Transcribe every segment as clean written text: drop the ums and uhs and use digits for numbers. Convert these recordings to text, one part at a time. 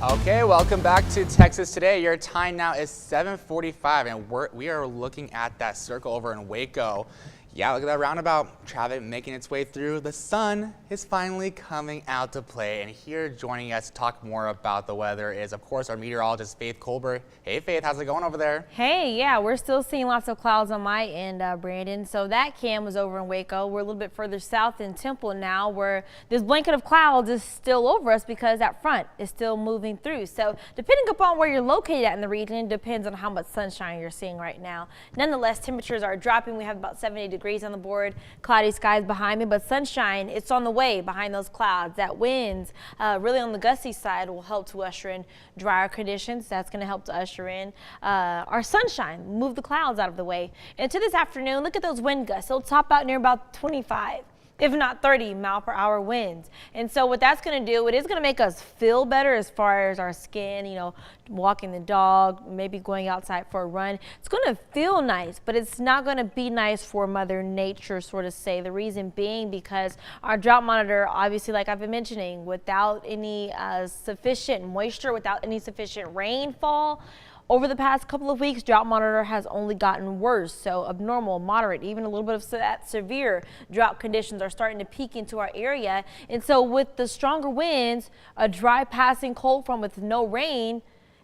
Okay, welcome back to Texas Today. Your time now is 7:45, and we are looking at that circle over in Waco. Yeah, look at that roundabout. Traffic making its way through. The sun is finally coming out to play, and here joining us to talk more about the weather is, of course, our meteorologist, Faith Colbert. Hey, Faith, how's it going over there? Hey, yeah, we're still seeing lots of clouds on my end, Brandon. So that cam was over in Waco. We're a little bit further south in Temple now, where this blanket of clouds is still over us because that front is still moving through. So depending upon where you're located at in the region, depends on how much sunshine you're seeing right now. Nonetheless, temperatures are dropping. We have about 70 degrees on the board, cloudy skies behind me, but sunshine, it's on the way behind those clouds. That winds, really on the gusty side, will help to usher in drier conditions. That's going to help to usher in our sunshine, move the clouds out of the way. And to this afternoon, look at those wind gusts. They'll top out near about 25. If not 30-mile-per-hour winds. And so what that's going to do, it is going to make us feel better as far as our skin, you know, walking the dog, maybe going outside for a run. It's going to feel nice, but it's not going to be nice for Mother Nature, sort of say. The reason being because our drought monitor, obviously, like I've been mentioning, without any sufficient moisture, without any sufficient rainfall, over the past couple of weeks, drought monitor has only gotten worse. So abnormal, moderate, even a little bit of that severe drought conditions are starting to peak into our area. And so with the stronger winds, a dry passing cold front with no rain,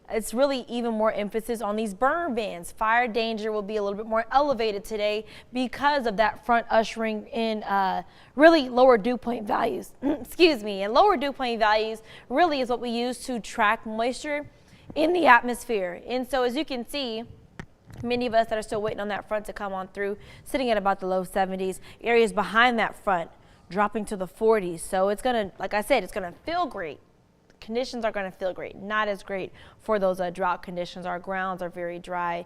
it's really even more emphasis on these burn bands. Fire danger will be a little bit more elevated today because of that front ushering in really lower dew point values. Excuse me. And lower dew point values really is what we use to track moisture in the atmosphere. And so as you can see, many of us that are still waiting on that front to come on through, sitting at about the low 70s, areas behind that front dropping to the 40s. So it's going to, like I said, it's going to feel great. Conditions are going to feel great, not as great for those drought conditions. Our grounds are very dry,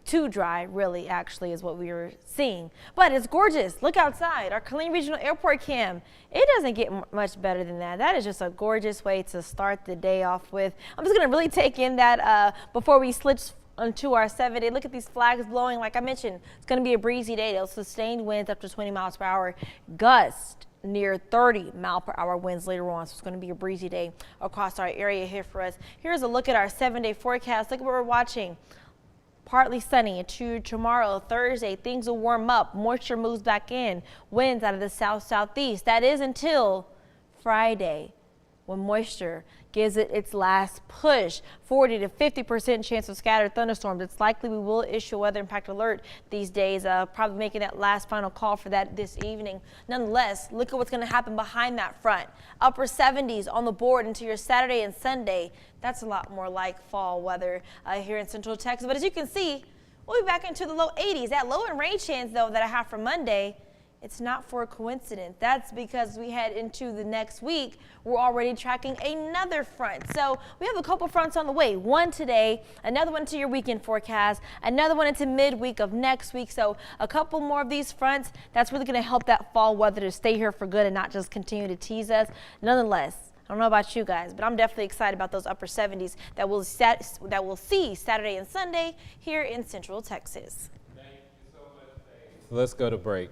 too dry, really, actually, is what we were seeing. But it's gorgeous. Look outside. Our Killeen Regional Airport cam, it doesn't get much better than that. That is just a gorgeous way to start the day off with. I'm just going to really take in that before we switch onto our 7-day. Look at these flags blowing. Like I mentioned, it's going to be a breezy day. They'll sustain winds up to 20 miles per hour, gust near 30-mile-per-hour winds later on. So it's going to be a breezy day across our area here for us. Here's a look at our 7-day forecast. Look at what we're watching. Partly sunny to tomorrow, Thursday. Things will warm up. Moisture moves back in. Winds out of the south-southeast. That is until Friday, when moisture gives it its last push. 40 to 50% chance of scattered thunderstorms. It's likely we will issue a weather impact alert these days, probably making that last final call for that this evening. Nonetheless, look at what's going to happen behind that front. Upper 70s on the board into your Saturday and Sunday. That's a lot more like fall weather here in Central Texas. But as you can see, we'll be back into the low 80s. That low and rain chance, though, that I have for Monday, it's not for a coincidence. That's because we head into the next week. We're already tracking another front. So we have a couple fronts on the way. One today, another one to your weekend forecast, another one into midweek of next week. So a couple more of these fronts, that's really going to help that fall weather to stay here for good and not just continue to tease us. Nonetheless, I don't know about you guys, but I'm definitely excited about those upper 70s that we'll see Saturday and Sunday here in Central Texas. Thank you so much, Faith. Let's go to break.